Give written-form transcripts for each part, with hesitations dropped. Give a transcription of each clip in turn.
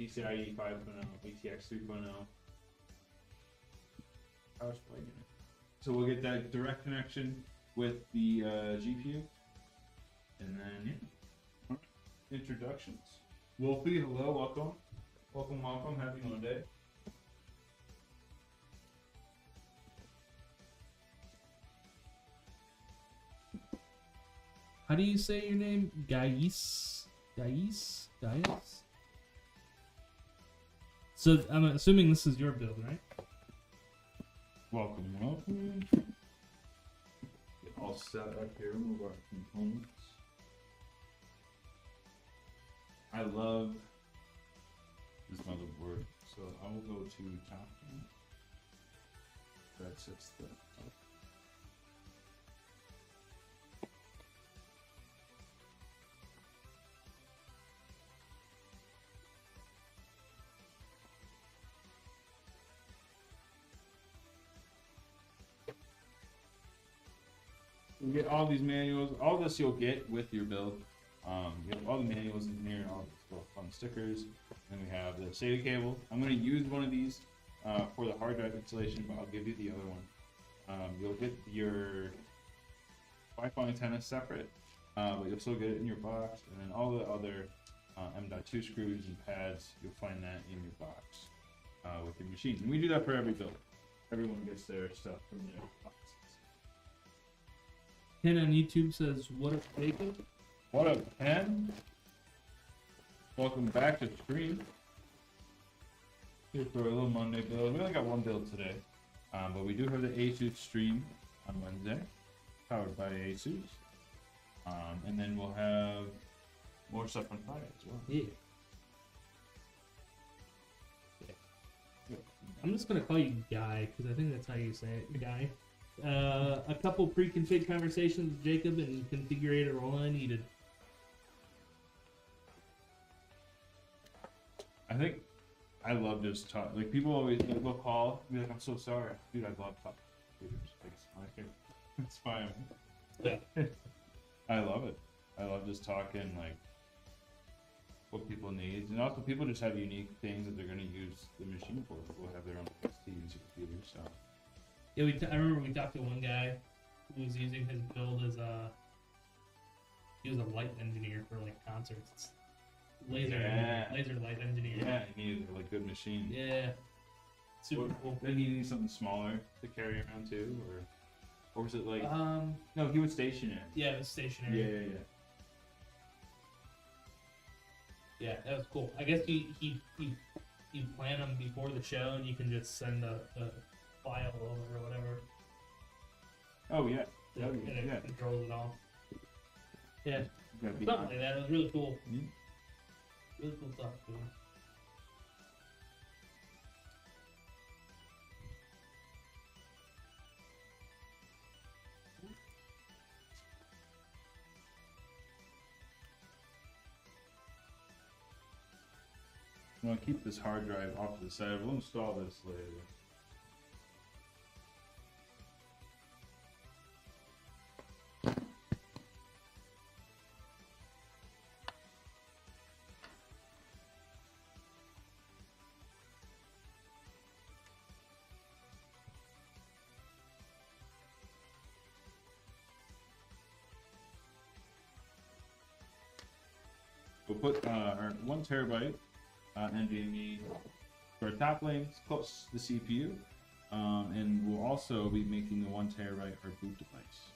PCIe 5.0, ATX 3.0. Power supply unit. So we'll get that direct connection with the GPU, and then yeah, introductions. Wolfie, hello, welcome, welcome. Happy Monday. How do you say your name? Gais? So I'm assuming this is your build, right? Welcome. Get all set up here. Move our components. I love this motherboard, so I will go to top. That sets the up. You get all these manuals. All this you'll get with your build. You have all the manuals in here, all the little fun stickers. And we have the SATA cable. I'm going to use one of these for the hard drive installation, but I'll give you the other one. You'll get your Wi-Fi antenna separate, but you'll still get it in your box. And then all the other M.2 screws and pads, you'll find that in your box with your machine. And we do that for every build. Everyone gets their stuff from their boxes. Ken on YouTube says, "What up, Jacob?" What up, Ken? Welcome back to stream. Here for a little Monday build. We only got one build today, but we do have the Asus stream on Wednesday, powered by Asus. And then we'll have more stuff on Friday as well. Yeah. I'm just gonna call you Guy because I think that's how you say it, Guy. A couple pre-config conversations with Jacob and configurator all I needed. I think I love just talk. Like people always will call, be like, "I'm so sorry, dude. I love talking to computers. Like, it's fine. Yeah. I love it. I love just talking like what people need, and also people just have unique things that they're going to use the machine for. People have their own STs and computers. So Yeah, I remember we talked to one guy who was using his build as he was a light engineer for like concerts. Laser light engineer. Yeah, you need like good machine. Yeah. Super cool. Then you need something smaller to carry around too, or was it like? No, he was stationary. Yeah, it was stationary. Yeah. Yeah, that was cool. I guess you plan them before the show, and you can just send a file over or whatever. Oh yeah. And it controls it all. Yeah, Gotta something like that. It was really cool. Mhm. Really cool stuff, dude. I'm gonna keep this hard drive off to the side. We'll install this later. We'll put our 1 terabyte NVMe for our top lanes close to the CPU, and we'll also be making the 1 terabyte our boot device.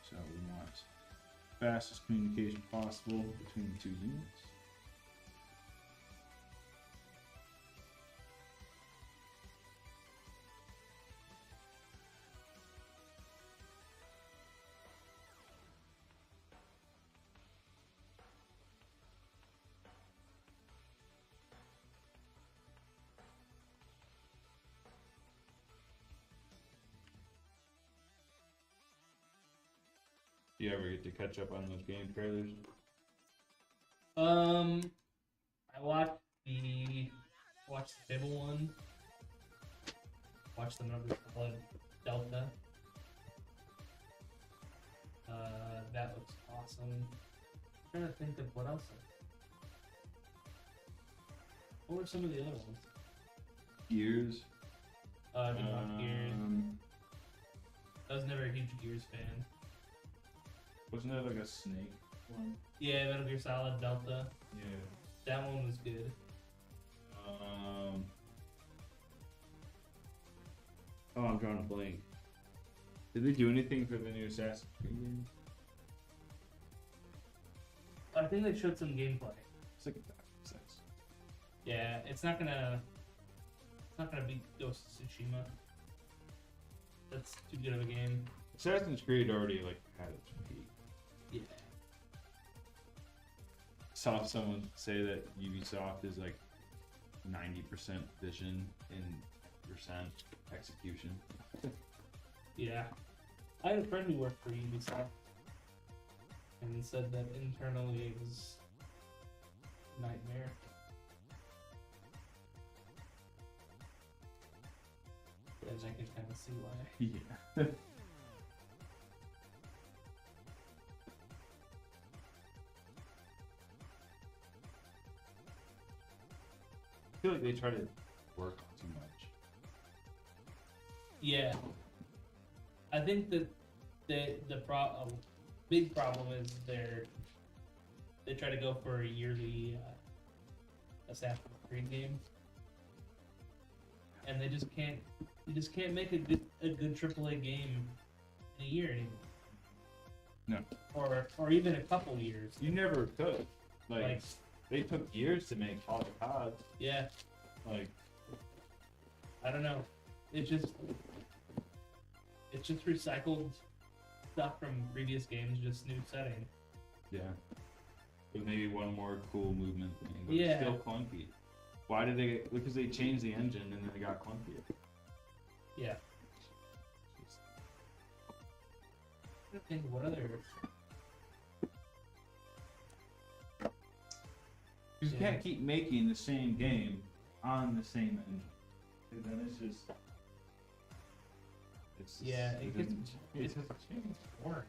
So we want fastest communication possible between the two units. Do you ever get to catch up on those game trailers? I watched the Fable one. Watched the Metal Solid Delta. That looks awesome. I'm trying to think of what else. What were some of the other ones? Gears. Didn't like Gears. I was never a huge Gears fan. Wasn't there like a snake one? Yeah, Metal Gear Solid Delta. Yeah. That one was good. Oh, I'm drawing a blank. Did they do anything for the new Assassin's Creed game? I think they showed some gameplay. It's like a Dark Souls. Yeah, it's not gonna beat Ghost of Tsushima. That's too good of a game. Assassin's Creed already like had its peak. Yeah. Saw someone say that Ubisoft is like 90% vision and percent execution. Yeah. I had a friend who worked for Ubisoft and said that internally it was a nightmare. And I can kind of see why. Yeah. I feel like they try to work too much. Yeah. I think that the big problem is they try to go for a yearly Assassin's Creed game, and they just can't make a good AAA game in a year anymore. No. Or even a couple years. You never could. Like Like, they took years to make all the pods. yeah, Like I don't know. It's just recycled stuff from previous games, just new setting. yeah. But maybe one more cool movement thing. But Yeah. it's still clunky. Why did they? Because they changed the engine and then they got clunkier. Yeah. I think what other? You Yeah. can't keep making the same game on the same engine. And then it's just. It's Yeah, it gets it's boring.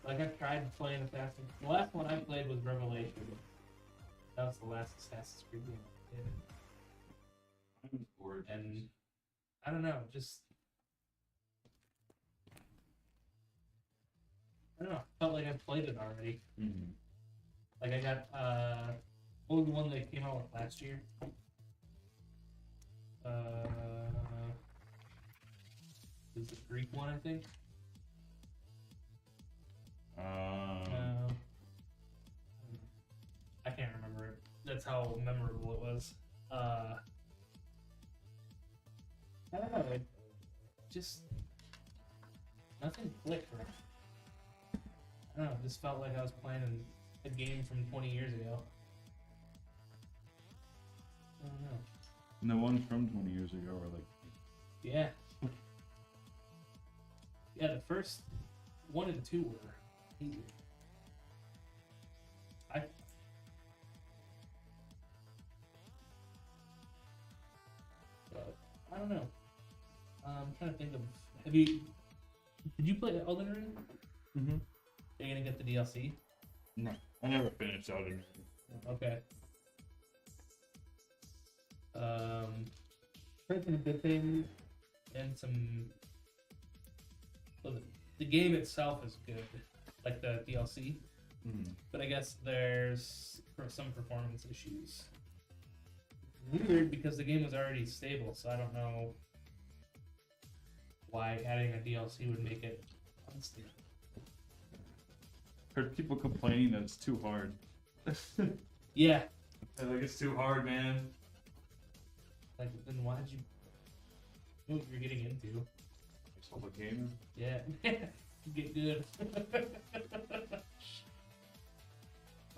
Like I've tried playing Assassin's. The last one I played was Revelation. That was the last Assassin's Creed game I did. I'm bored. And I don't know, just I don't know. Felt like I played it already. Mm-hmm. Like I got what was the one that came out with last year? Is the Greek one, I think. I can't remember it. That's how memorable it was. I don't know. It just nothing clicked right. I don't know. It just felt like I was playing a game from 20 years ago. I don't know. And the ones from 20 years ago are like. Yeah. Yeah, the first 1 and 2 were easy. I don't know. I'm trying to think of. Did you play Elden Ring? Mm-hmm. Are you gonna get the DLC? No, I never finished Elden Ring. Okay. Heard some good things and some. Well, the game itself is good, like the DLC, Mm-hmm. but I guess there's some performance issues. Weird because the game was already stable, so I don't know why adding a DLC would make it unstable. Heard people complaining that it's too hard. Yeah, They're like, it's too hard, man. like then why did you know what you're getting into? It's all a game. Yeah, get good.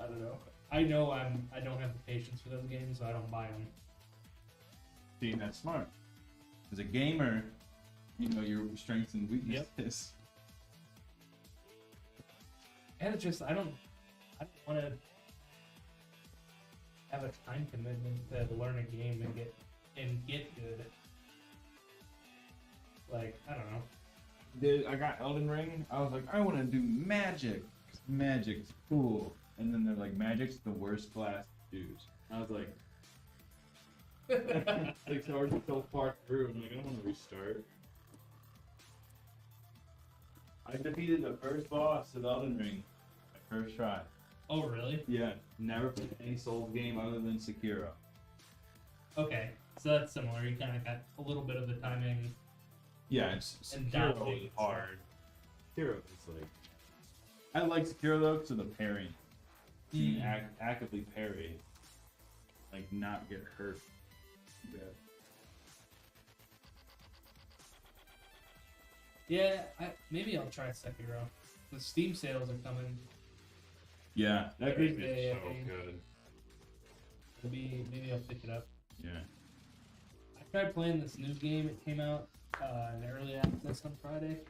I don't know. I don't have the patience for those games, so I don't buy them. Being that smart. As a gamer, you know your strengths and weaknesses. And it's just I don't want to have a time commitment to learn a game and get good. Like I don't know. I got Elden Ring. I was like, I want to do magic. 'Cause magic's cool. and then they're like, Magic's the worst class to choose. I was like, it's already so far through. I'm like, I don't want to restart. I defeated the first boss of Elden Ring, my first try. Oh, really? Yeah, never played any Souls game other than Sekiro. Okay, so that's similar. You kind of got a little bit of the timing. Yeah, it's And Sekiro dodging is hard. Sekiro is like, I like Sekiro though because of the parrying. You can actively parry, like not get hurt. Yeah, maybe I'll try Sekiro. The Steam sales are coming. Yeah, that Thursday, could be I so think. good. Maybe I'll pick it up. Yeah. I tried playing this new game. It came out in early access on Friday,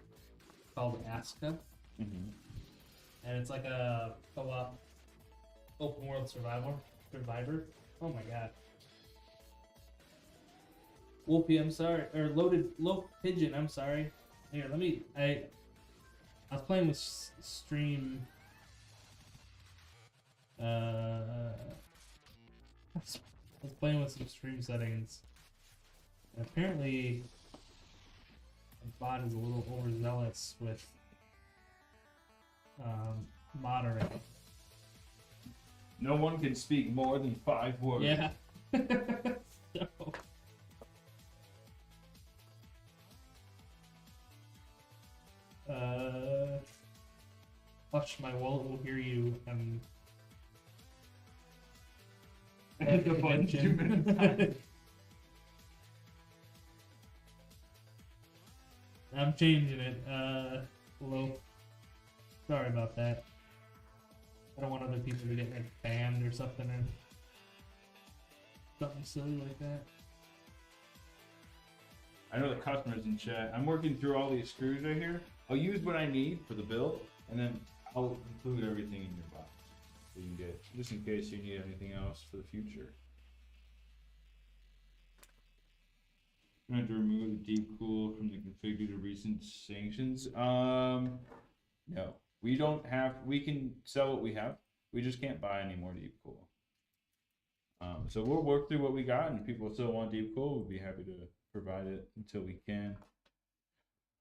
called Aska, Mm-hmm. and it's like a co-op open world survivor. Oh my god. Wolfie, I'm sorry, or Low Pigeon, I'm sorry. Here, I was playing with stream. I was playing with some stream settings. And apparently, the bot is a little overzealous with moderating. No one can speak more than 5 words. Yeah. So, hush, my wallet will hear you. That's a fun 2 minutes. I'm changing it. Hello. Sorry about that. I don't want other people to get like banned or something silly like that. I know the customers in chat. I'm working through all these screws right here. I'll use what I need for the build, and then I'll include everything in your box so you can get, just in case you need anything else for the future. I'm going to remove the deep cool from the configure to recent sanctions. No, we don't have. We can sell what we have. We just can't buy any more deep cool. So we'll work through what we got, and if people still want deep cool, we'll be happy to provide it until we can.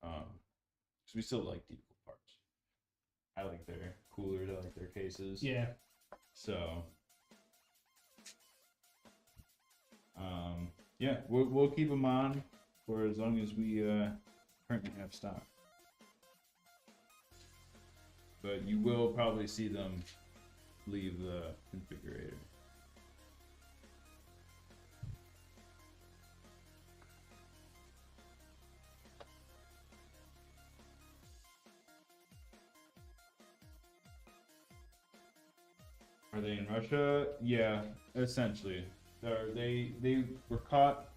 Because we still like deep cool parts. I like their coolers. I like their cases. Yeah. So, yeah, we'll keep them on for as long as we currently have stock. But you will probably see them leave the configurator. Are they in Russia? Yeah, essentially. They were caught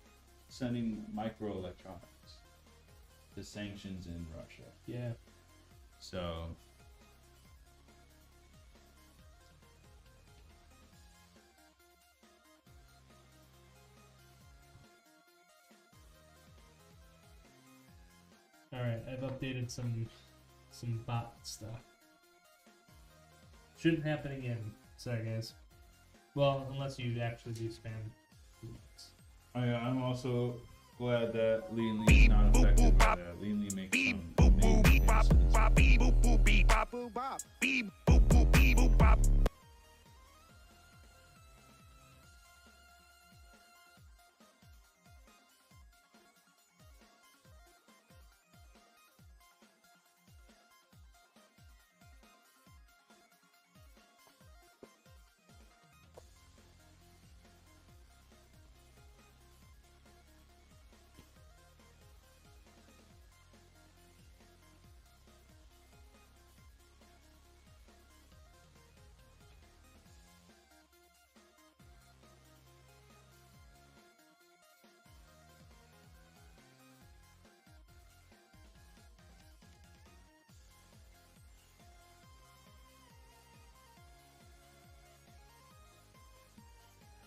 sending microelectronics to sanctions in Russia. Yeah. So Alright, I've updated some bot stuff. Shouldn't happen again. Sorry, guys. Well, unless you actually do spam. I'm also glad that Lean Lee's not affected by that. Lean Lee makes some amazing mixes.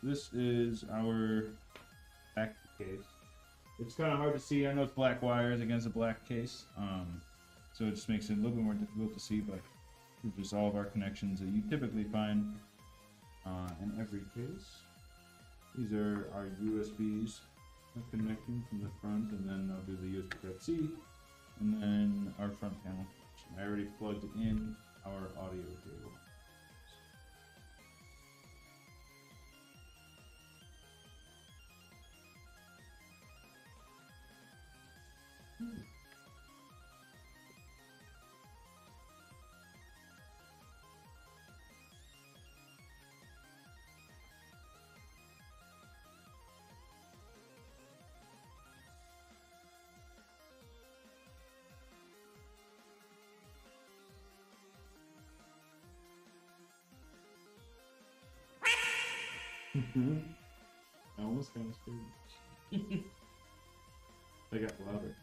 This is our back case. It's kind of hard to see. I know it's black wires against a black case, so it just makes it a little bit more difficult to see. But which is all of our connections that you typically find in every case. These are our USBs connecting from the front, and then I'll do the USB Type-C, and then our front panel. I already plugged in our audio cable. I almost kind of scared. They got louder.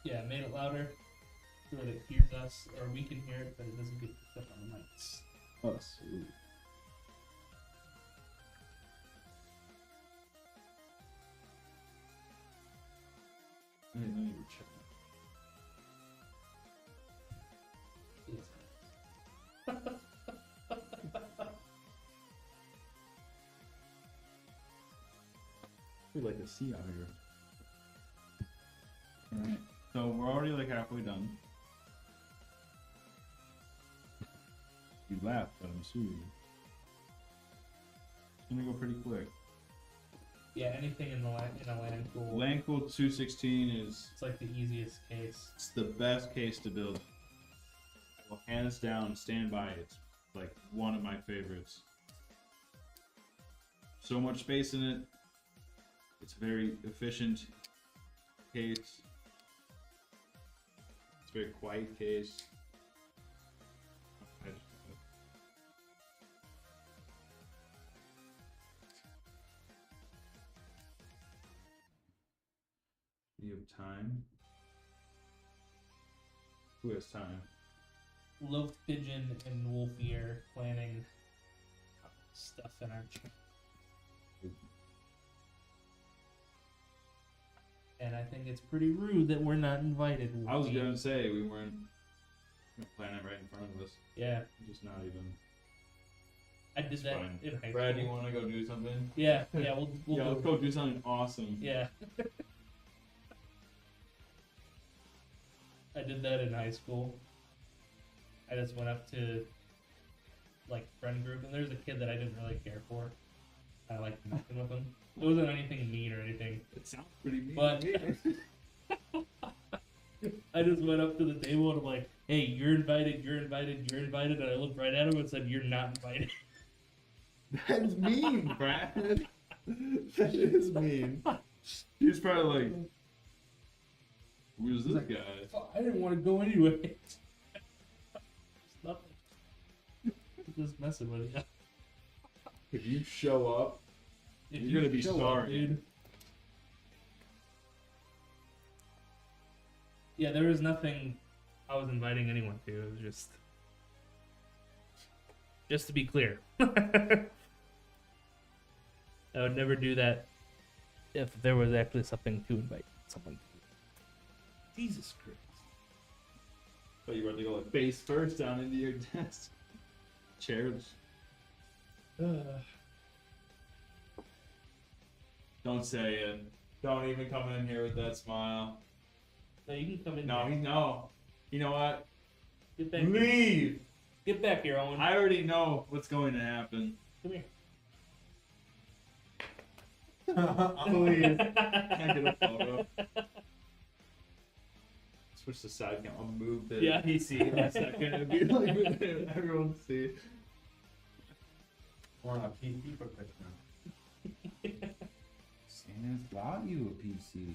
Yeah, made it louder so that it hears us, or we can hear it, but it doesn't get picked up on the mics. Oh, sweet. I didn't know you were checking. We like to see out here. Alright, so we're already like halfway done. You laughed, but I'm serious. It's gonna go pretty quick. Yeah, anything in the land cool. LAN Cool 216 is It's like the easiest case. it's the best case to build. I will hands down stand by it. It's like one of my favorites. So much space in it. It's a very efficient case. It's a very quiet case. Do you have time? Who has time? Loaf Pigeon and Wolf Ear planning stuff in our chat. And I think it's pretty rude that we're not invited. I was gonna say we weren't planning right in front of us. Yeah, Just not even. I did It's that fine. in high Brad, school. you want to go do something? Yeah, we'll Yeah, go. let's go do something awesome. Yeah. I did that in high school. I just went up to like friend group, and there's a kid that I didn't really care for. I liked messing with him. It wasn't anything mean or anything. It sounds pretty mean. But I just went up to the table and I'm like, "Hey, you're invited, you're invited, you're invited." And I looked right at him and said, "You're not invited." That is mean, Brad. That is mean. He's probably like, "Who's this guy?" "Fuck, I didn't want to go anyway." It's nothing. Just messing with you. If you show up, If you're you gonna be show up, sorry. dude. Yeah, there was nothing I was inviting anyone to. It was just to be clear. I would never do that if there was actually something to invite someone to. Jesus Christ. But you were to go like face first down into your desk. Chairs. Don't say it. Don't even come in here with that smile. No, you can come in. No, here. no. You know what? Get back. Leave. Get back here, Owen. I already know what's going to happen. Come here. Please. Can't get a photo. Switch the side cam. I'll move the Yeah, he see. a second. It'd be like everyone see. We're on a PC for quick now. Santa's got you a PC.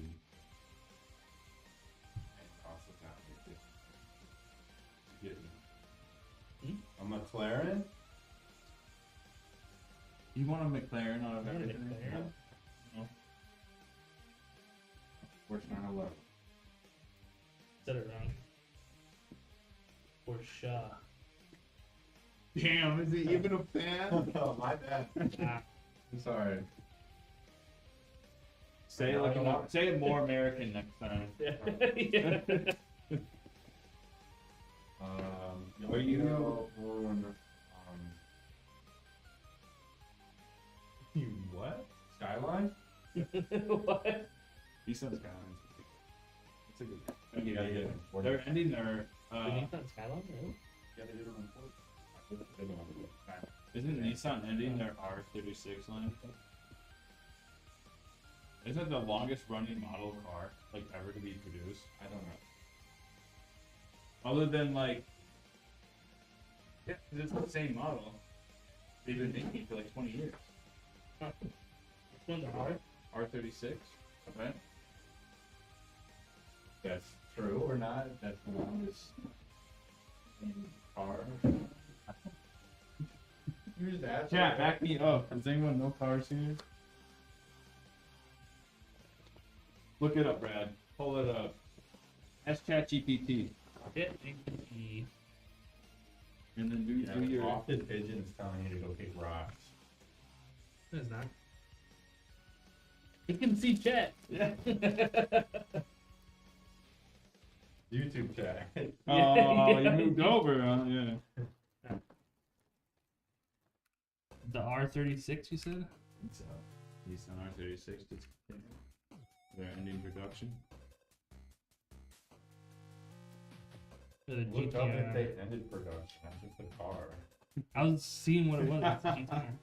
Also got Get me. a McLaren. You want a McLaren out of I want a everything? McLaren. No. Porsche 911. Said it wrong. Porsche. Damn, is he even a fan? Oh, my bad. Ah. I'm sorry. Say it like say it more American next time. Yeah. you? You what? Skyline? What? Nissan Skylines. It's a good. You gotta get it. They're ending their. The Nissan Skyline, really? Yeah, they did it on Ford. They don't have it. Isn't Nissan ending their R36 line? Isn't it the longest running model car like ever to be produced? I don't know. Other than like, yeah, 'cause it's the same model. They've been making it for like 20 years. Which one's a hard? R36, right? That's true or not? That's the longest car. You just asked. Chat, back me up. Does anyone know cars here? Look it up, Brad. Pull it up. Chat GPT. Hit GPT. And then do Yeah, your. often pigeons telling you to go kick rocks. No, it's not. You can see chat. Yeah. YouTube chat. Oh, you moved over, huh? Yeah. The R36, you said? So, Nissan R36 just they're ending production. For the Look up if GTR. they ended production. Not just the car. I was seeing what it was. It's a GTR.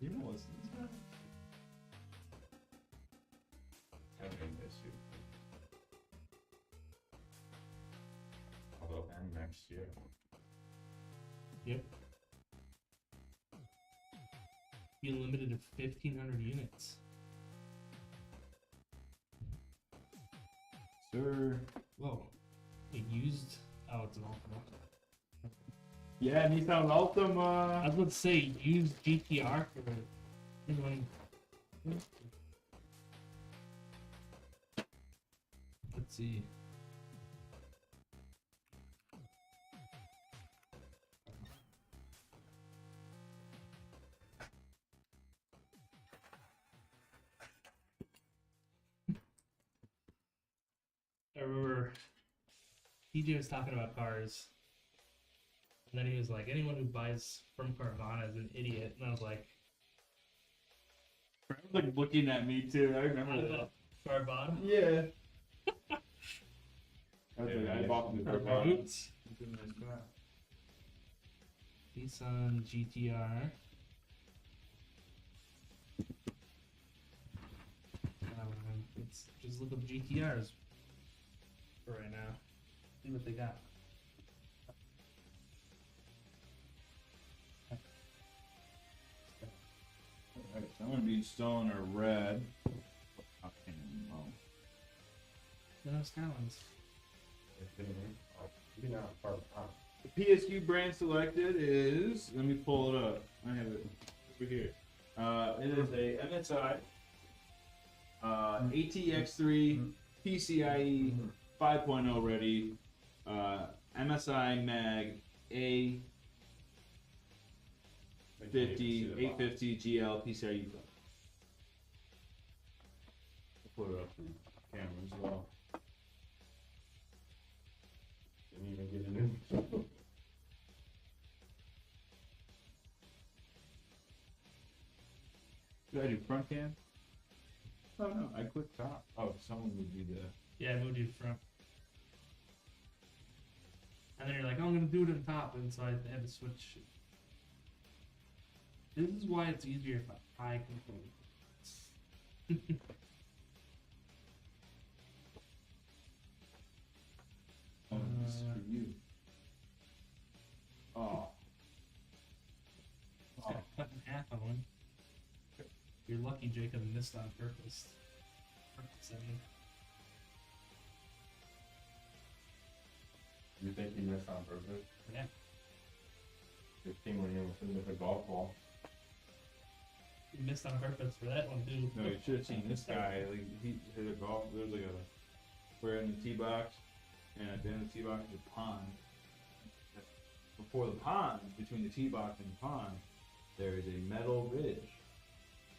You know what's this guy? I think this year. Although end next year. Yep. Being limited to 1,500 units. Sir. Whoa. It used. Oh, it's an Altima. Yeah, Nissan I Altima. was about to say used GTR for anyone. Let's see. I remember TJ was talking about cars, and then he was like, anyone who buys from Carvana is an idiot. And I was like, Brad's like looking at me too. I remember that. Carvana? Yeah. I was Yeah, like, I nice. bought from the Carvana. Carvana. Oops. Nissan GTR. Let's just look up GTRs for right now. See what they got. Alright, someone being stolen or red. Okay, no. No Skylines. Maybe not far behind. The PSU brand selected is. Let me pull it up. I have it over here. It is a MSI ATX3 PCIe 5.0 ready MSI Mag A50 850 GL PCIe. I'll put it up for the camera as well. Didn't even get it in. Did I do front cam? Oh no, I clicked top. Oh, someone would be the. Yeah, I moved you front. And then you're like, oh, I'm gonna do it in top, and so I had to switch. This is why it's easier if I control it. Oh, this is for you. Oh. It's got cut in half on one. You're lucky Jacob missed on purpose. I mean. You think he missed on purpose? Yeah. 15 when you were sitting with a golf ball. You missed on purpose for that one too. No, you should have seen this guy. Like he hit a golf. There was like a. We're in the tee box, and at the end of the tee box is a pond. Before the pond, between the tee box and the pond, there is a metal ridge.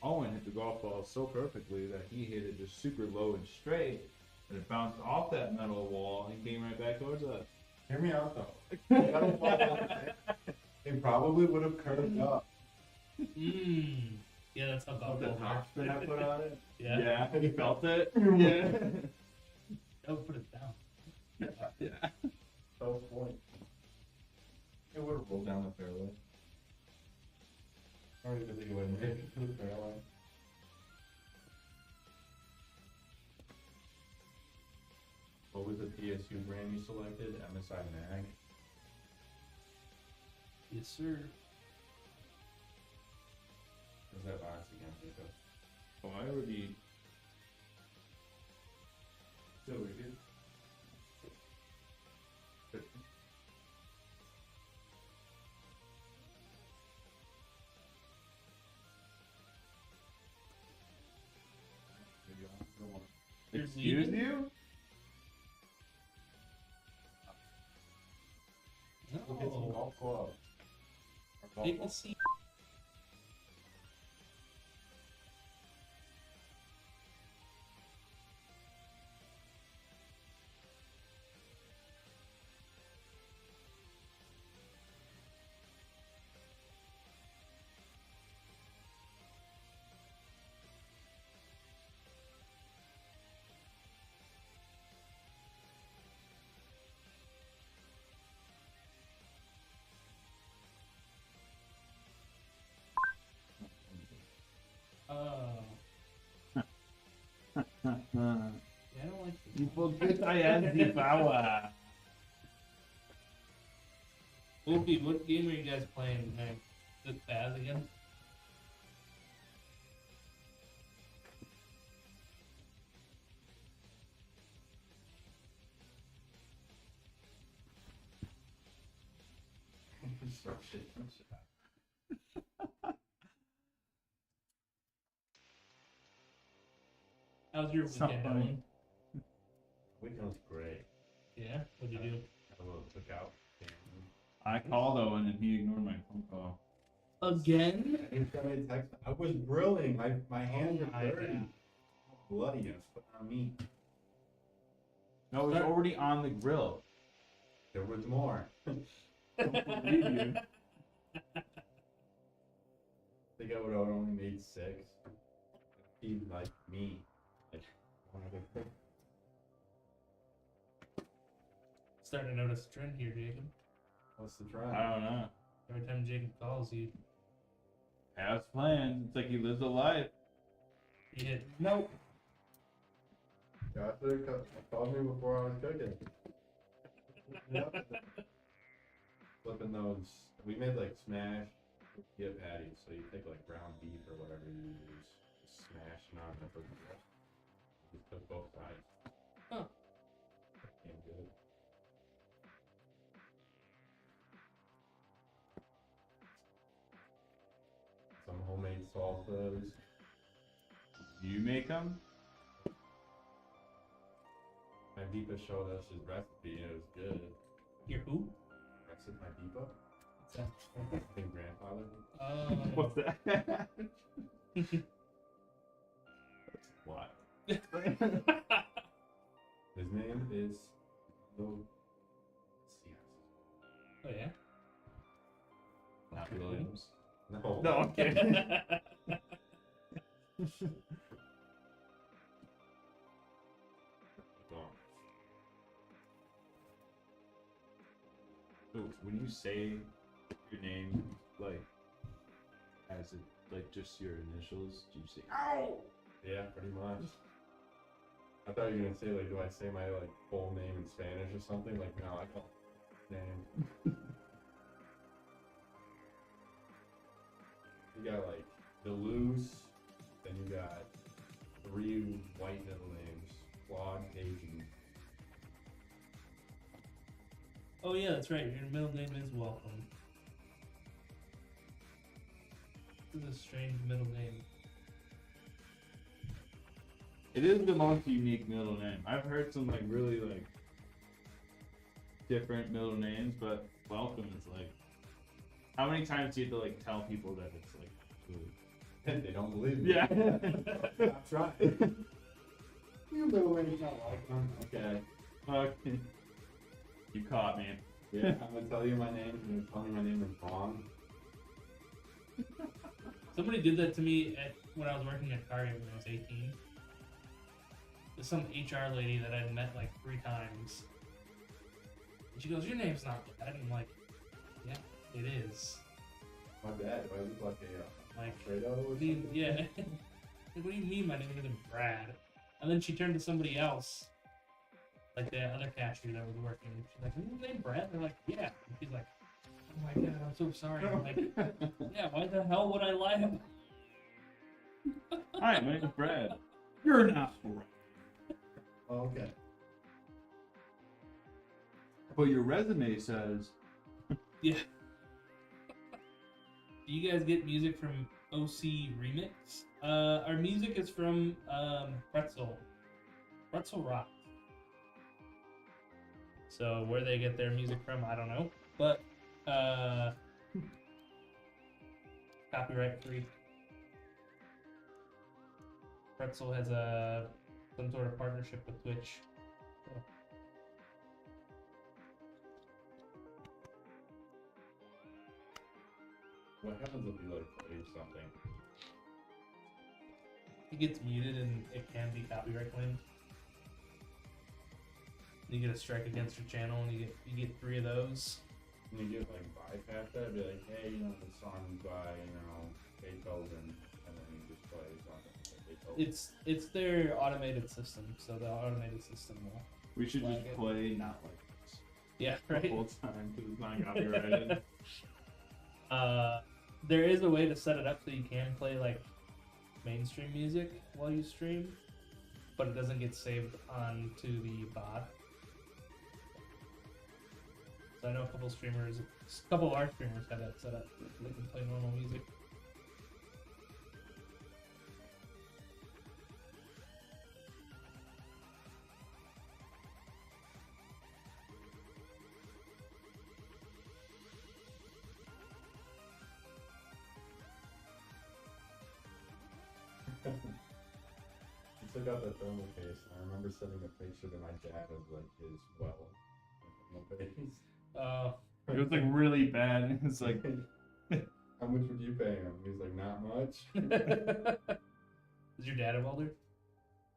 Owen hit the golf ball so perfectly that he hit it just super low and straight, and it bounced off that metal wall and came right back towards us. Hear me out though. You gotta fall off it. It probably would have curved up. Mmm. Yeah, that's how golf The balls top are. spin I put on it. Yeah. Yeah, you felt it? Yeah. That would put it down. Yeah. So point. It would have rolled down the fairway. I don't even think it would have made it to the fairway. What was the PSU brand you selected? MSI Mag? Yes, sir. What's that box again, Jacob? Oh, I already. So we did. You're Excuse leaving? you? We'll get some No. golf clubs. Or golf Take a balls. seat. Yeah, I don't like this. Hipócrita de power. Wolfie, what game are you guys playing tonight? Is it Baz again? How's your Something. weekend going? Weekend was great. Yeah? What'd you do? Had a little cookout. I called Owen and he ignored my phone call. Again? He sent me a text. I was grilling. My hands Oh are my dirty. God. Bloody. I was putting on meat. No, it was already on the grill. There was more. Don't believe you. I think I would have only made 6. He'd like me. Like, one other thing. Starting to notice a trend here, Jacob. What's the trend? I don't know. Every time Jacob calls, you Has plans. It's like he lives a life. hit. Nope. Josh would have called me before I was cooking. Flipping those. We made like smash get patties. So you take like ground beef or whatever you use. Just smash them out and put them in. Just cook both sides. Huh. Came good. Some homemade salsas. You make them? My Deepa showed us his recipe and it was good. Your who? Recipe my Deepa? What's that? I think grandfather. What's that? What? His name is Lo. Oh, yeah? Not Williams. No. No, I'm kidding. Gone. So when you say your name, like, as it, like, just your initials, do you say, ow? Yeah, pretty much. I thought you were gonna say like, do I say my like full name in Spanish or something? Like, no, I call it name. You got like Deleuze, then you got 3 white middle names, Claude, Asian. Oh, yeah, that's right. Your middle name is Welcome. This is a strange middle name. It is the most unique middle name. I've heard some, like, really, like, different middle names, but Welcome is, like, how many times do you have to, like, tell people that it's, like, really... They don't believe me. Yeah. I'm trying. You middle name's not like them. Okay. Okay. You caught me. Yeah, I'm gonna tell you my name, and you tell me my name is wrong. Somebody did that to me when I was working at Target when I was 18. There's some HR lady that I'd met like 3 times. And she goes, "Your name's not that." And I'm like, "Yeah, it is." My bad. Do I look like a Like, Fredo or what do you, something? yeah. Like, what do you mean my name isn't Brad? And then she turned to somebody else, like the other cashier that was working. She's like, "Isn't his name Brad?" They're like, "Yeah." And she's like, "Oh my god, I'm so sorry." I'm like, "Yeah, why the hell would I lie about?" Hi, my name's Brad. You're not Brad. Oh, okay. But your resume says. Yeah. Do you guys get music from OC Remix? Our music is from Pretzel Rock. So where they get their music from, I don't know. But copyright free. Pretzel has some sort of partnership with Twitch. So, What happens if you like play something? it gets muted and it can be copyright claimed. You get a strike against your channel and you get 3 of those. Can you get like bypass that? Be like, hey, this song's by Beethoven, and then you just play something by Beethoven. It's their automated system, so the automated system will. We should Flag just it. play not like this Yeah, the right. whole time because it's not copyrighted. There is a way to set it up so you can play like mainstream music while you stream, but it doesn't get saved onto the bot. So I know a couple of our streamers have that set up. So they can play normal music. He took out the thermal case, and I remember sending a picture to my dad of like his well thermal case. Uh, It was like really bad. It's like How much would you pay him? He's like, not much. Is your dad a welder?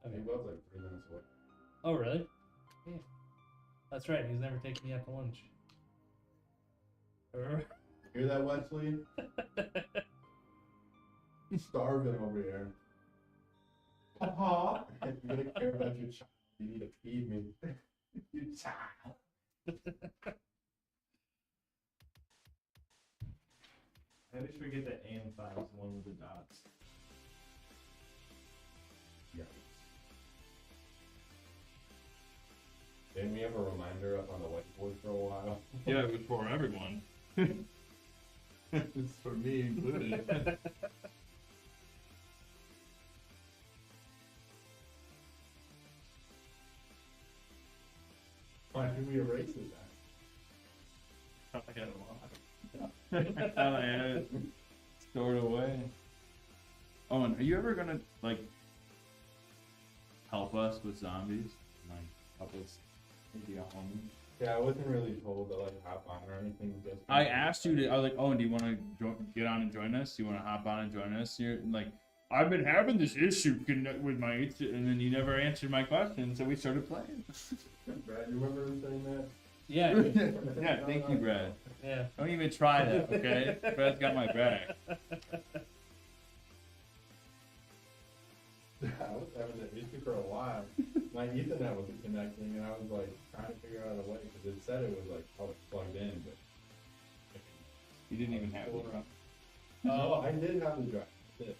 He was like 3 minutes away. Oh, really? Yeah. That's right. He's never taken me out to lunch. Remember? Hear that, Wesley? I'm starving over here. Papa, if you're gonna care about your child, you need to feed me. Your child. I always forget that AM file is the one with the dots. Yes. Didn't we have a reminder up on the whiteboard for a while? Yeah, it was for everyone. It's for me included. Why did we erase it then? I had a lot. I thought I had it stored away. Oh, and are you ever gonna like help us with zombies? Like help us maybe a home? Yeah, I wasn't really told to like hop on or anything. Just I asked you to. I was like, "Oh, do you want to get on and join us? Do you want to hop on and join us?" You're like, "I've been having this issue with my," and then you never answered my question, so we started playing. Brad, you remember saying that? Yeah. Yeah, thank you, Brad. Yeah. Don't even try that, okay? Brad's got my back. I was having that issue for a while. My Ethernet wasn't connecting, and I was like trying to figure out a way because it said it was like plugged in, but You didn't even have it. no, I did have the drive,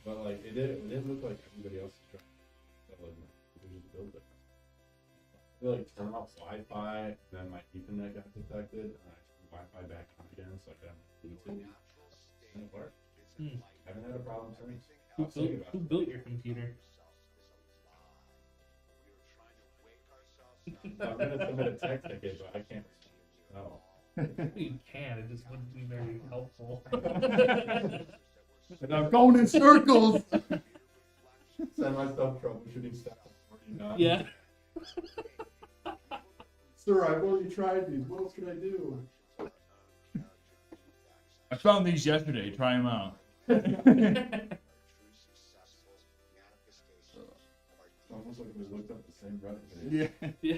but like it didn't look like everybody else's drive. So like we just built it. I like turn off Wi-Fi, and then my Ethernet got detected, and I turned Wi-Fi back on again, so I got Bluetooth. And it worked. Hmm. Haven't had a problem since. Who built your computer? I'm gonna submit a tech ticket, but I can't. No. You can. It just wouldn't be very helpful. And I'm going in circles. Send myself troubleshooting stuff. Yeah. Sir, I've already tried these. What else can I do? I found these yesterday. Try them out. It's almost like we looked up the same Reddit page. Yeah. Yeah.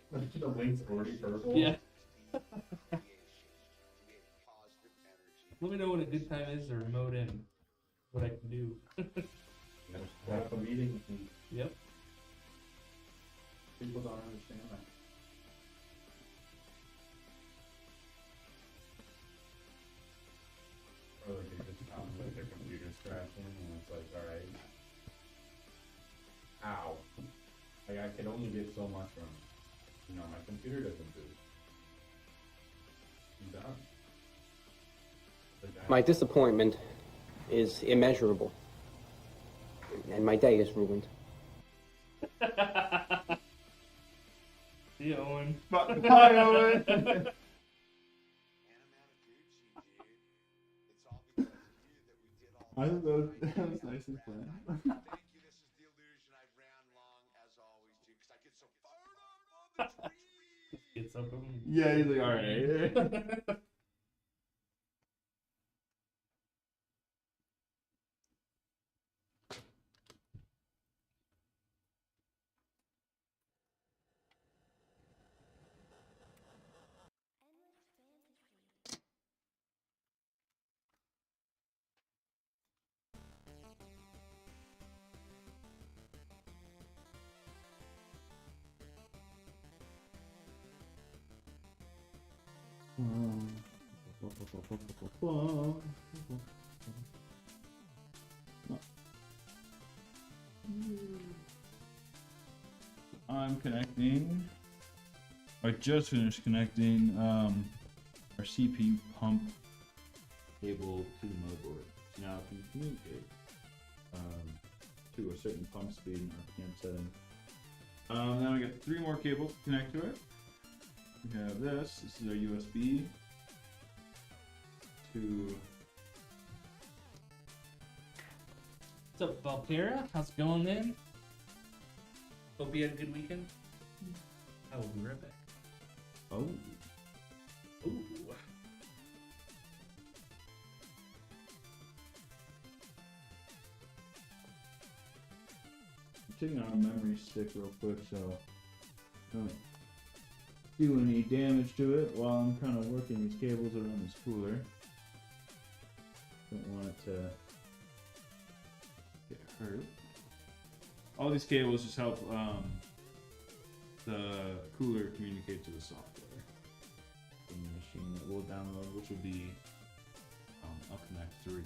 The link's already purple. Yeah. Let me know when a good time is to remote in. What I can do. Have a meeting. Yep. People don't understand that. Or like they just found like their computer's crashing and it's like, alright. Ow. Like I can only get so much from, my computer doesn't boot. I'm done. Like that. My disappointment is immeasurable, and my day is ruined. See you, Owen. Bye, Owen. I thought that was nice and fun. Get something. Yeah, he's like, all right. I'm connecting. I just finished connecting our CPU pump cable to the motherboard. So now it can communicate to a certain pump speed and RPM setting. Then we got 3 more cables to connect to it. We have this. This is our USB to. What's up, Valtera? How's it going, man? Hope you had a good weekend. I will be right back. Oh. Ooh. I'm taking out a memory stick real quick so don't do any damage to it while I'm kind of working these cables around this cooler. Don't want it to get hurt. All these cables just help the cooler communicate to the software from the machine that we'll download, which will be I'll connect 3.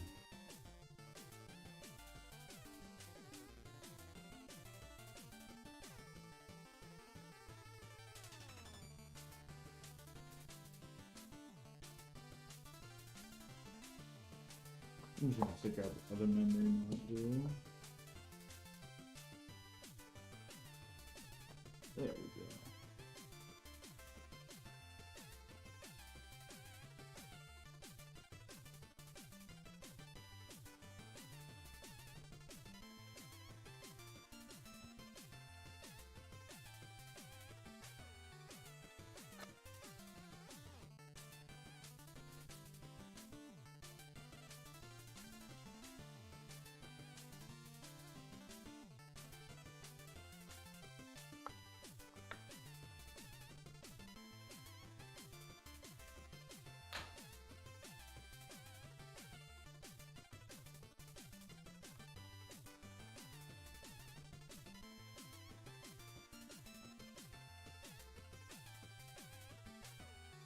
I'm just gonna stick out the other memory module. There we go.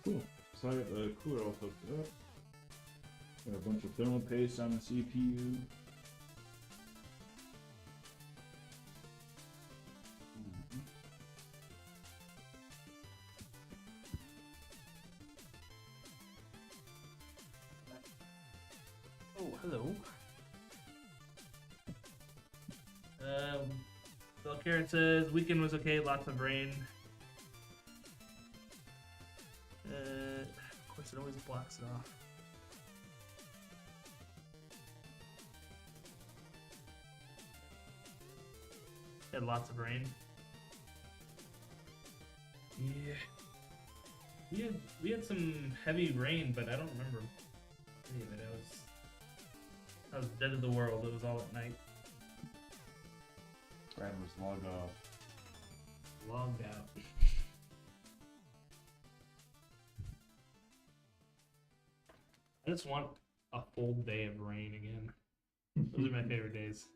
Cool. So I got the cooler all hooked up. Got a bunch of thermal paste on the CPU. Oh, hello. So Karen says weekend was okay, lots of rain. Of course, it always blocks it off. Had lots of rain. Yeah. We had some heavy rain, but I don't remember any of it. I was dead of the world. It was all at night. Brad was logged off. Logged out. I just want a full day of rain again. Those are my favorite days.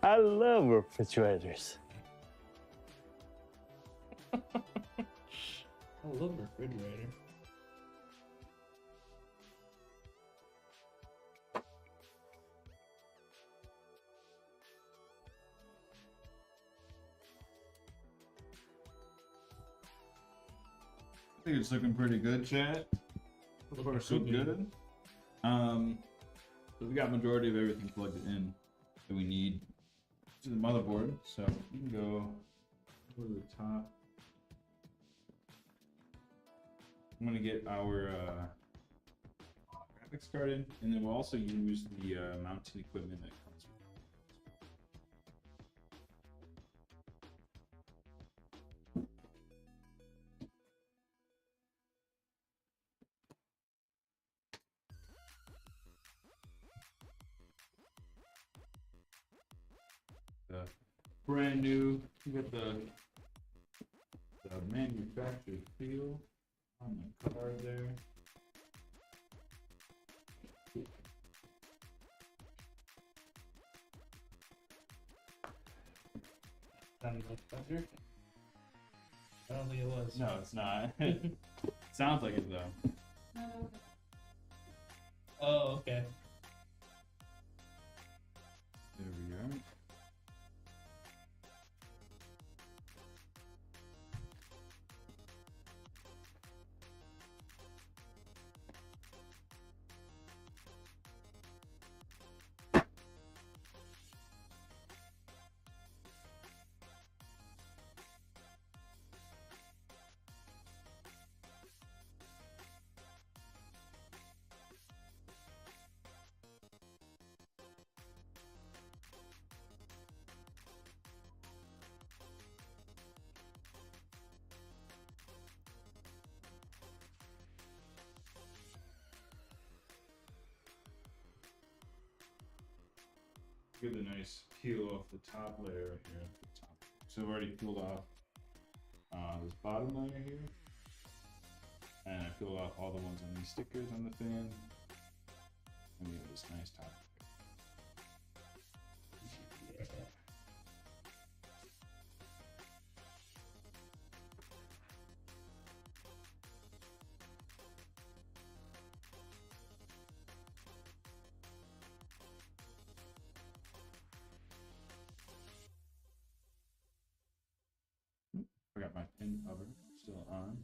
I love refrigerators. I love refrigerator. I think it's looking pretty good, chat. So far, so good. So we got majority of everything plugged in that we need to the motherboard. So you can go to the top. I'm gonna get our graphics card in, and then we'll also use the mounting equipment that comes with the brand new. You got the manufactured feel on the card there. Sounded much better. I don't think it was. No, it's not. Sounds like it though. Oh, okay. There we go. Get the nice peel off the top layer right here. At the top. So I've already peeled off this bottom layer here. And I peeled off all the ones on these stickers on the fan. And we have this nice top layer. Forgot my pin cover still on.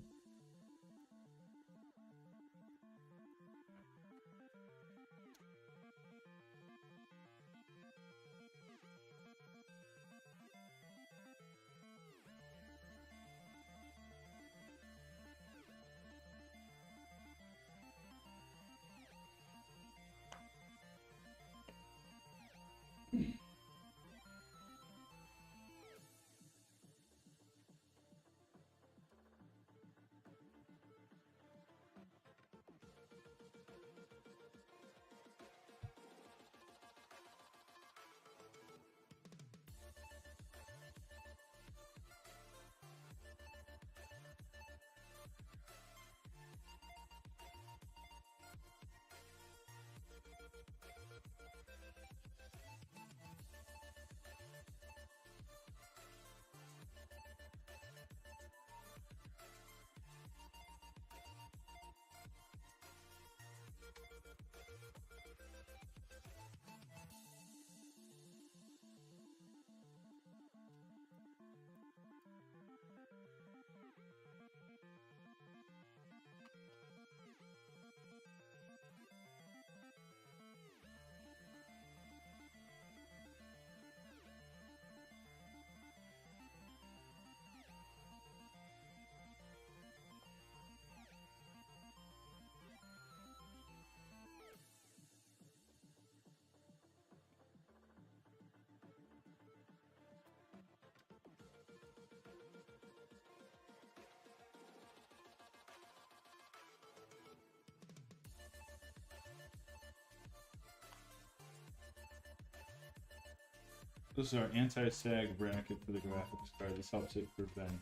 This is our anti-sag bracket for the graphics card. This helps it prevent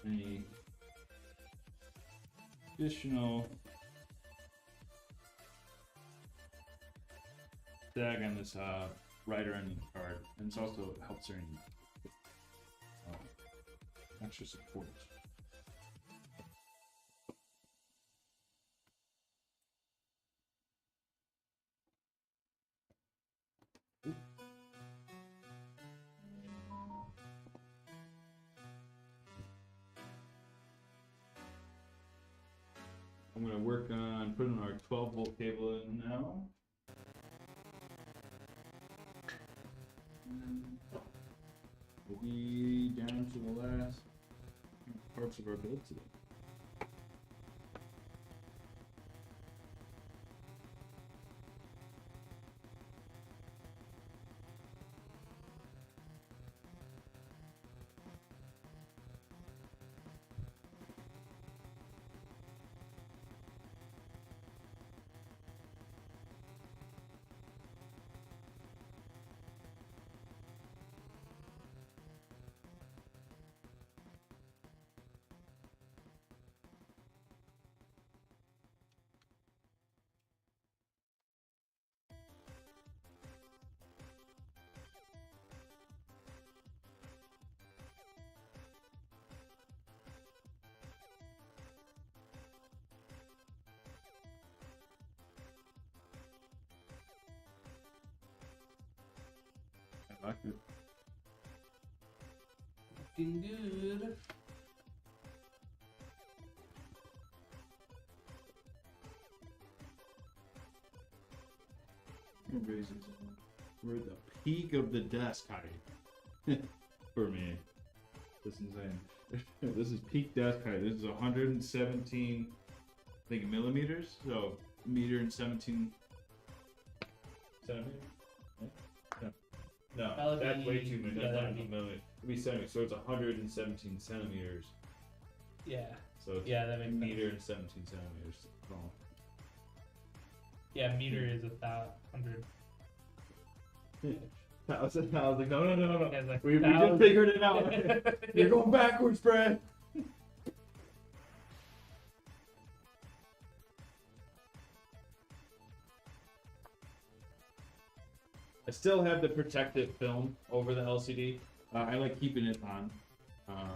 any additional sag on this right end of the card, and it's also helps during extra support. I'm going to work on putting our 12-volt cable in now. We'll be down to the last parts of our build today. I like it. Looking good. We're at the peak of the desk height for me. This is insane. This is peak desk height. This is 117, I think, millimeters. So meter and 17 centimeters. No, That'd that's way be- too many. yeah, That's not that'd a be- millimeter. It'd be centimeters. So it's 117 centimeters. Yeah. So it's Yeah, that makes meter sense. and 17 centimeters. Oh. Yeah, meter is 100. I was like, no. Yeah, it's like We just 1,000. figured it out. You're going backwards, Brad. I still have the protective film over the LCD. I like keeping it on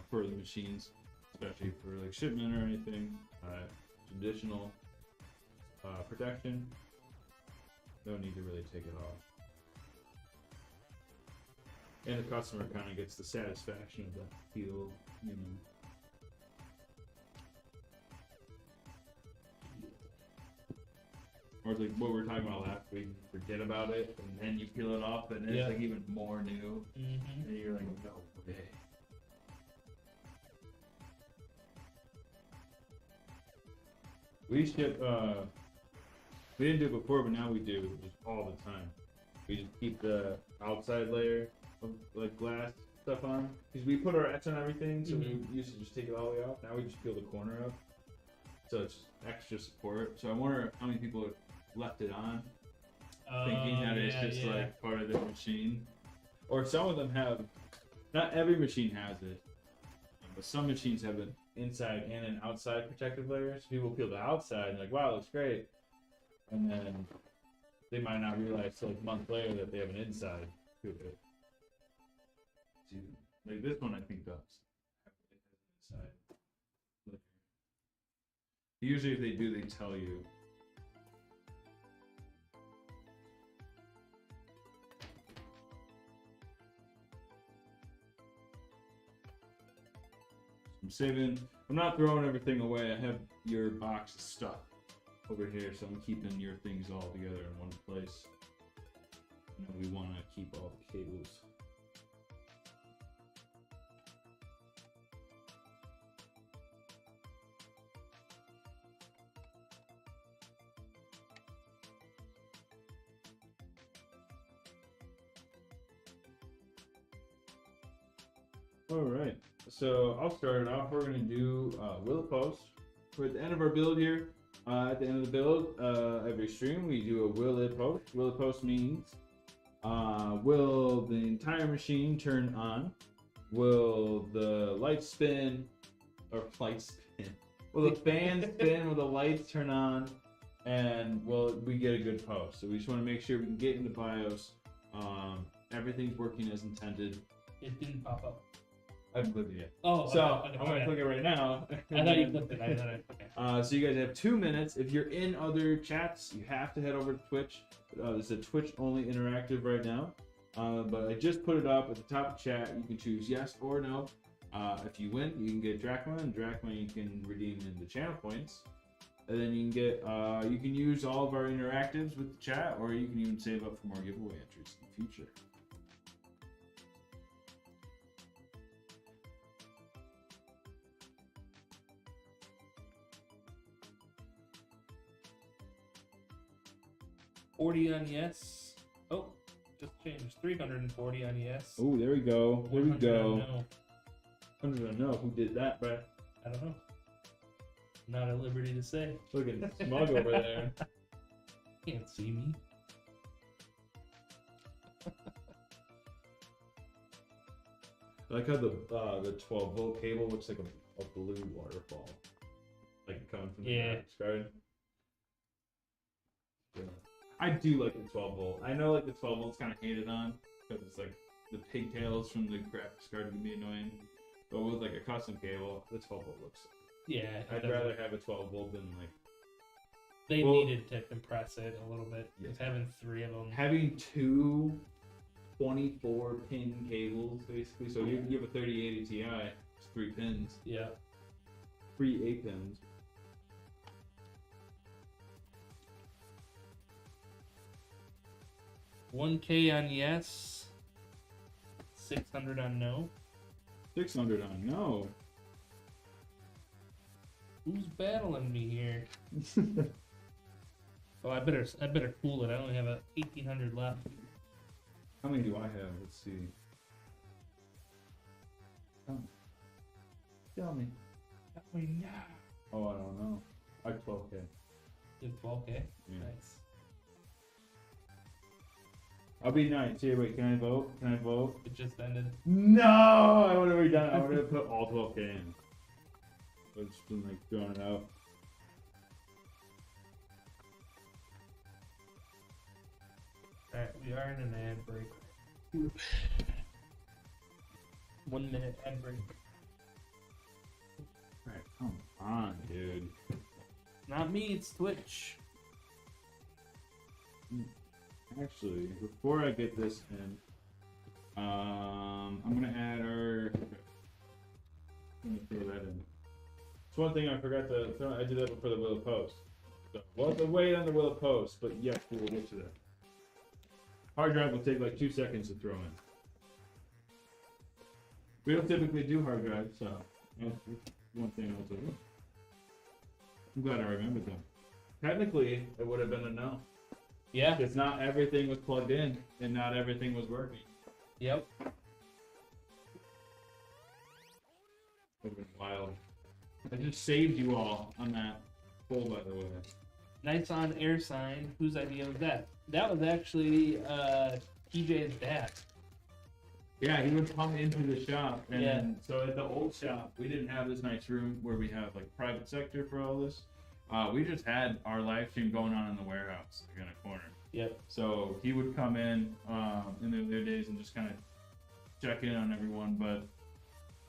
for the machines, especially for like shipment or anything. Additional protection. No need to really take it off. And the customer kind of gets the satisfaction of that feel, you know. Or it's like what we were talking about last week, forget about it, and then you peel it off, and it's Yeah. like even more new, Mm-hmm. and you're like, no way. We ship, we didn't do it before, but now we do, just all the time. We just keep the outside layer of like glass stuff on, because we put our etch on everything, so we used to just take it all the way off. Now we just peel the corner up, so it's just extra support. So I wonder how many people left it on, thinking that it's just like part of the machine. Or some of them have, not every machine has it, but some machines have an inside and an outside protective layer. So people peel the outside and like, wow, it looks great. And then they might not realize till like a month later that they have an inside to it. Like this one I think does. It has an inside layer. Usually if they do, they tell you. I'm not throwing everything away. I have your box of stuff over here, so I'm keeping your things all together in one place. You know, we want to keep all the cables. All right. So I'll start it off. We're going to do Will It Post. We're at the end of our build here. At the end of the build, every stream, we do a Will It Post. Will It Post means Will the entire machine turn on? Will the lights spin? Or lights spin? Will the fan spin? Will the lights turn on? And will we get a good post? So we just want to make sure we can get into BIOS. Everything's working as intended. It didn't pop up. I haven't clicked it yet. Oh, So okay, I'm gonna click it right now. I thought you clicked it. Okay. So you guys have 2 minutes. If you're in other chats, you have to head over to Twitch. This is a Twitch only interactive right now. But I just put it up at the top of chat. You can choose yes or no. If you win, you can get Drachma, and Drachma you can redeem into channel points. And then you can get you can use all of our interactives with the chat, or you can even save up for more giveaway entries in the future. $40 on yes. Oh, just changed. 340 on yes. Oh, there we go. There we 100 go. on no. I don't even know who did that, but I don't know. Not at liberty to say. look at Smug over there. Can't see me. I like how the 12-volt cable looks like a blue waterfall, like coming from the graphics card. Yeah. I do like the 12-volt. I know like the 12-volt's kind of hated on because it's like the pigtails from the graphics card can be annoying, but with like a custom cable, the 12-volt looks. Yeah. I'd rather have a 12-volt than like. They Well, needed to compress it a little bit. Yeah. Just having 3 of them. Having two 24-pin cables, basically. So you have a 3080 Ti, it's 3 pins. Yeah. 3 8 pins. $1K on yes. 600 on no. 600 on no. Who's battling me here? Oh, I better cool it. I only have a 1800 left. How many do I have? Let's see. Tell me. Oh, I don't know. I have 12K. You have 12K? Yeah. Nice. I'll be nice. Here, wait. Can I vote? Can I vote? It just ended. No! I would have already done it. I would have put all 12K in. I've just been like throwing it out. Alright, we are in an ad break. 1 minute ad break. Alright, come on, dude. Not me, it's Twitch. Actually, before I get this in, I'm gonna add our. Let me throw that in. It's one thing I forgot to throw. I did that before the Willow Post. So we'll have to wait on the Willow Post, but yes, we will get to that. Hard drive will take like 2 seconds to throw in. We don't typically do hard drives, so that's one thing I'll do. I'm glad I remembered them. Technically, it would have been a no. Yeah. Because not everything was plugged in and not everything was working. Yep. Would have been wild. I just saved you all on that poll, by the way. Nice on air sign. Whose idea was that? That was actually TJ's dad. Yeah, he would come into the shop, and Yeah. so at the old shop, we didn't have this nice room where we have like private sector for all this. We just had our live stream going on in the warehouse, like in a corner. Yep. So he would come in the other days and just kind of check in on everyone. But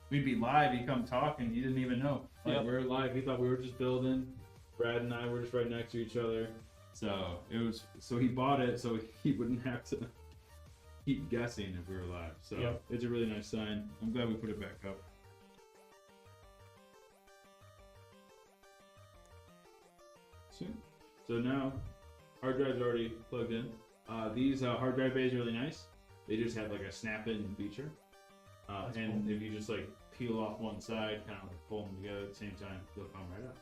we'd be live, he'd come talk, and he didn't even know. Like, Yep. we were live. He thought we were just building. Brad and I were just right next to each other. So it was. So he bought it so he wouldn't have to keep guessing if we were live. So Yep. it's a really nice sign. I'm glad we put it back up. So now, hard drive's already plugged in. These hard drive bays are really nice. They just have like a snap-in feature. And cool. if you just like peel off one side, kind of like pull them together at the same time, they'll come right up.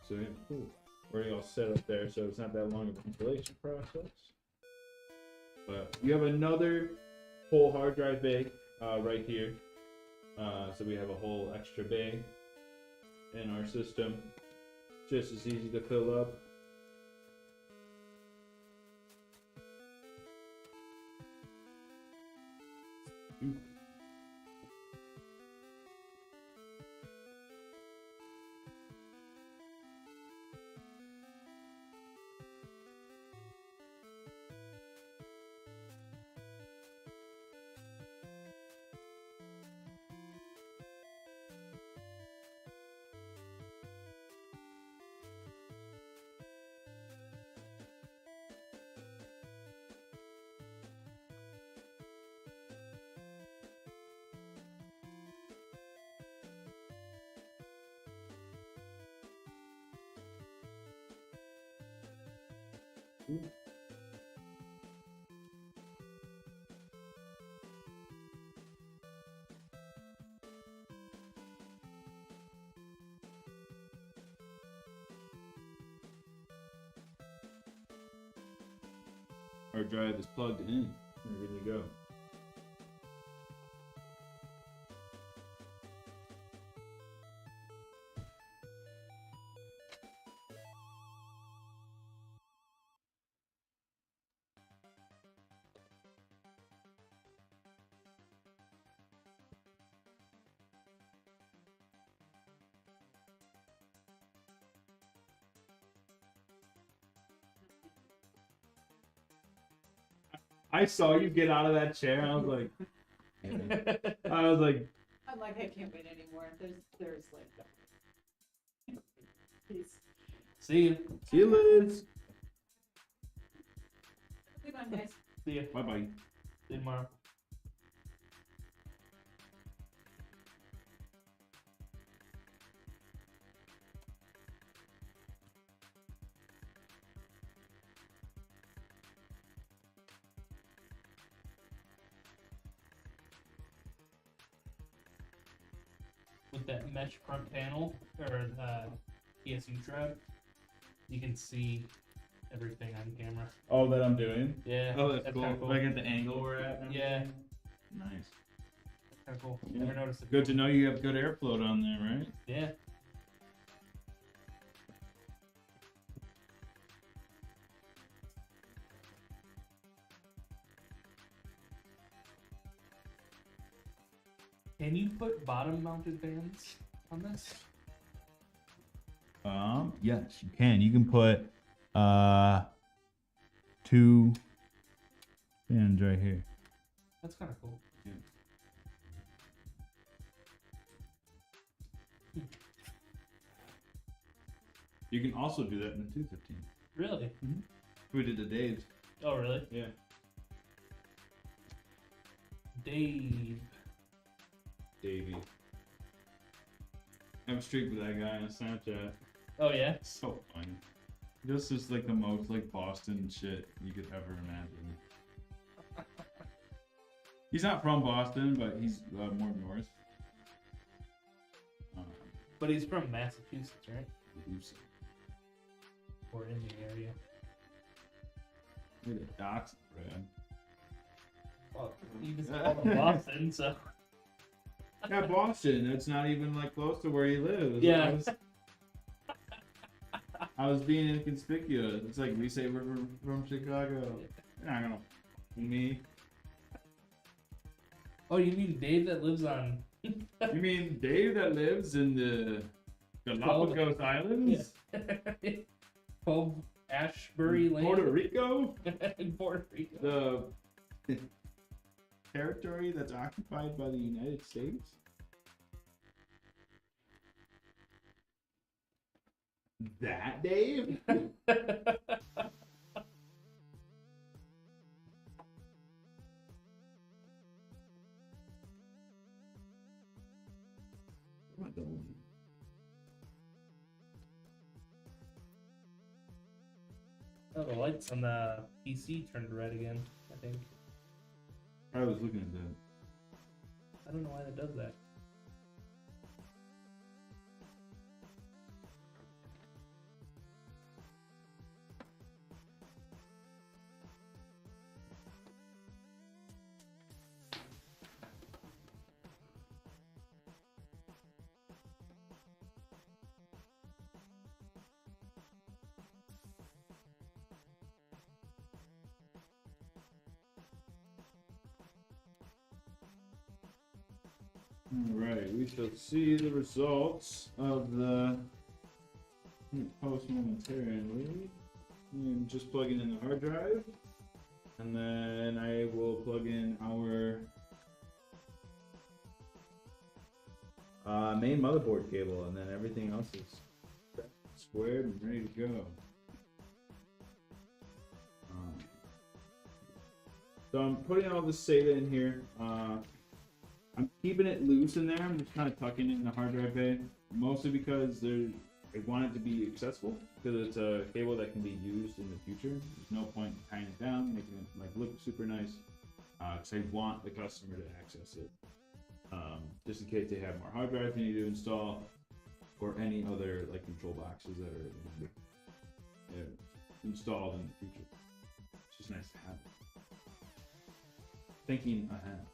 So yeah, cool. Already all set up there, so it's not that long of an installation process. But you have another whole hard drive bay right here. So we have a whole extra bay in our system. Just as easy to fill up. Hard drive is plugged in. We're good to go. I saw you get out of that chair. I was like, I'm like, I can't wait anymore. There's like, peace. See you. see you, Liz. Good one, guys. See you. Bye bye. See you tomorrow. With that mesh front panel or ESU shroud, you can see everything on camera. All that I'm doing. Yeah. Oh, that's cool. kinda cool. Like at the angle we're at. and Yeah, everything? Nice. that's kind of cool. Yeah. Never noticed it. Good to know you have good airflow on there, right? Yeah. Can you put bottom mounted fans on this? Yes, you can. You can put 2 fans right here. That's kind of cool. You can also do that in the 215. Really? We did the Dave's. Oh, really? Yeah. Dave. Davey. I have a streak with that guy on Snapchat. Oh, yeah? So funny. This is like the most like Boston shit you could ever imagine. He's not from Boston, but he's more north. But he's from Massachusetts, right? I believe so. Or in the area. Look at the docks, Brad. Well, he was from Boston, so. Yeah, Boston. That's not even like close to where he lives. Yeah. I was being inconspicuous. It's like we say we're from Chicago. You're not gonna me. Oh, you mean Dave that lives on. You mean Dave that lives in the Galapagos Islands? Yeah. 12 Ashbury Lane. Puerto Rico? In Puerto Rico. The territory that's occupied by the United States? That Dave? Oh, the lights on the PC turned red again, I think. I was looking at that. I don't know why that does that. Alright, we shall see the results of the post momentarily. I'm just plugging in the hard drive, and then I will plug in our main motherboard cable, and then everything else is squared and ready to go. So I'm putting all this SATA in here. I'm keeping it loose in there. I'm just kind of tucking it in the hard drive bay, mostly because I want it to be accessible, because it's a cable that can be used in the future. There's no point in tying it down, making it like look super nice, because I want the customer to access it, just in case they have more hard drives they need to install, or any other like control boxes that are installed in the future. It's just nice to have. Thinking ahead.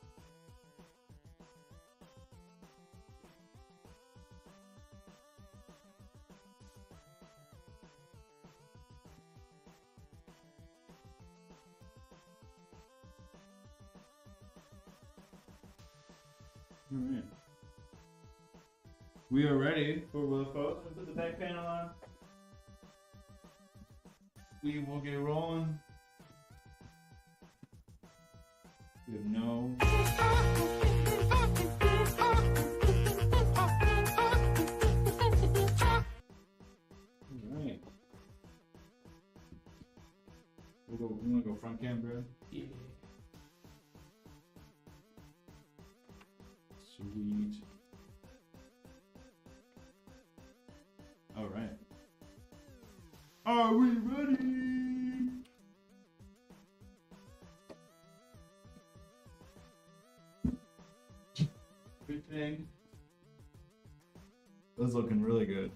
Alright. We are ready for Will Post. Put the back panel on. We will get rolling. We have no. Alright. You wanna go front cam, bro? Yeah. Sweet. All right. Are we ready? Good thing. That's looking really good.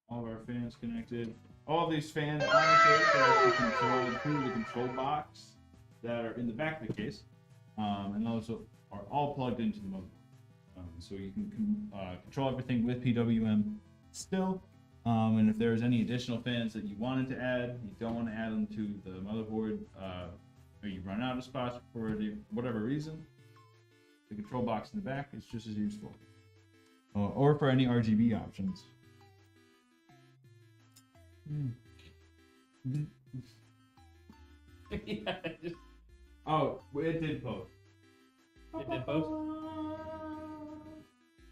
All of our fans connected. All of these fans on the case are actually controlled through the control box that are in the back of the case, and those are all plugged into the motherboard. So you can control everything with PWM still. And if there's any additional fans that you wanted to add, you don't want to add them to the motherboard, or you run out of spots for whatever reason, the control box in the back is just as useful. Or for any RGB options. Yeah, just, Oh, it did post. it did post.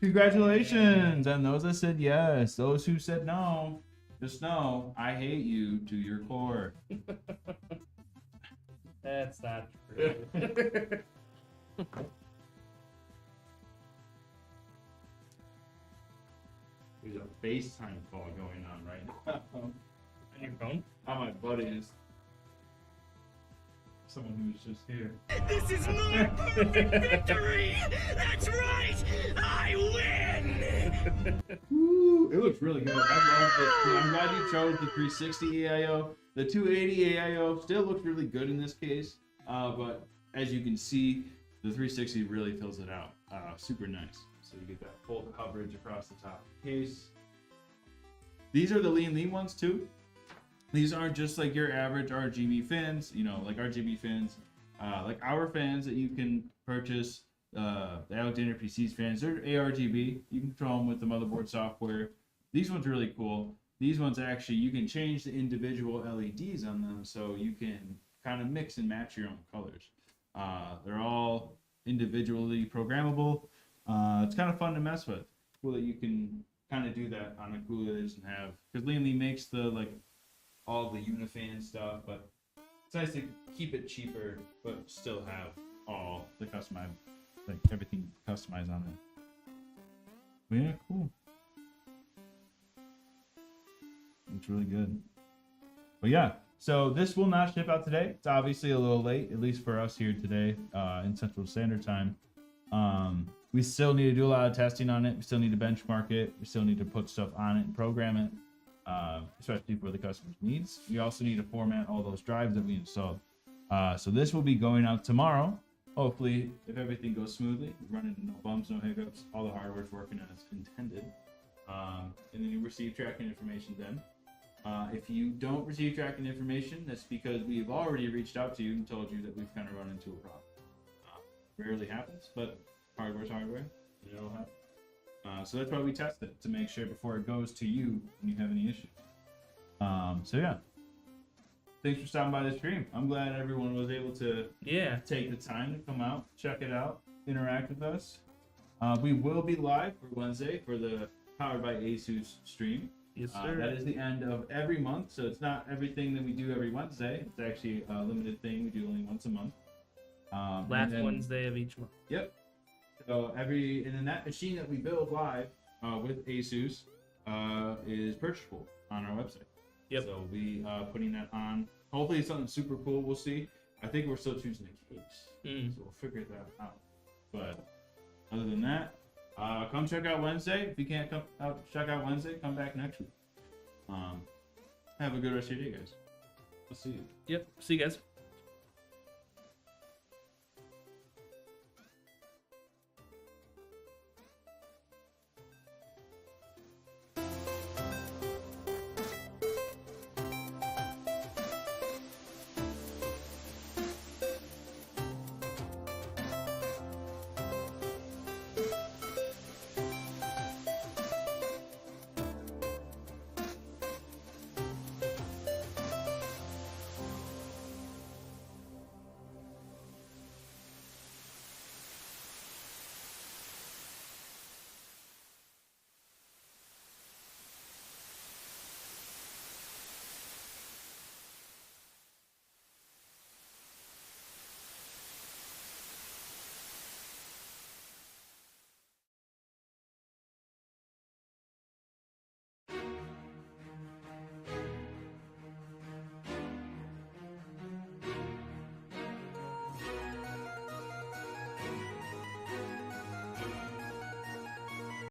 Congratulations! And those that said yes, those who said no, just know I hate you to your core. That's not true. There's a FaceTime call going on right now. On your phone? How my buddy is. Someone who's just here. This is my perfect victory! That's right! I win! Woo, it looks really good. I love it. I'm glad you chose the 360 AIO. The 280 AIO still looks really good in this case, but as you can see, the 360 really fills it out. Super nice. So you get that full coverage across the top of the case. These are the lean ones too. These aren't just like your average RGB fans, you know, like RGB fans, like our fans that you can purchase, the Alexander PC's fans, they're ARGB. You can control them with the motherboard software. These ones are really cool. These ones actually, you can change the individual LEDs on them so you can kind of mix and match your own colors. They're all individually programmable. It's kind of fun to mess with. Cool that you can kind of do that on a cooler that doesn't have, because Liam Lee makes the all the Unifan stuff, but it's nice to keep it cheaper, but still have all the customized, like everything customized on it. But yeah, cool. It's really good. But yeah, so this will not ship out today. It's obviously a little late, at least for us here today in Central Standard Time. We still need to do a lot of testing on it. We still need to benchmark it. We still need to put stuff on it and program it. Especially for the customer's needs. We also need to format all those drives that we installed. So this will be going out tomorrow. Hopefully, if everything goes smoothly, running no bumps, no hiccups, all the hardware's working as intended. And then you receive tracking information then. If you don't receive tracking information, that's because we've already reached out to you and told you that we've kind of run into a problem. Rarely happens, but hardware's hardware. It'll happen. So that's why we test it, to make sure before it goes to you and you have any issues. So yeah. Thanks for stopping by the stream. I'm glad everyone was able to take the time to come out, check it out, interact with us. We will be live for Wednesday for the Powered by Asus stream. Yes, sir. That is the end of every month, so it's not everything that we do every Wednesday. It's actually a limited thing. We do only once a month. Last Wednesday of each month. Yep. So and then that machine that we build live with Asus is purchasable on our website. Yep. So we'll be putting that on. Hopefully it's something super cool. We'll see. I think we're still choosing a case. So we'll figure that out. But other than that, come check out Wednesday. If you can't come out check out Wednesday, come back next week. Have a good rest of your day, guys. We'll see you. Yep. See you guys.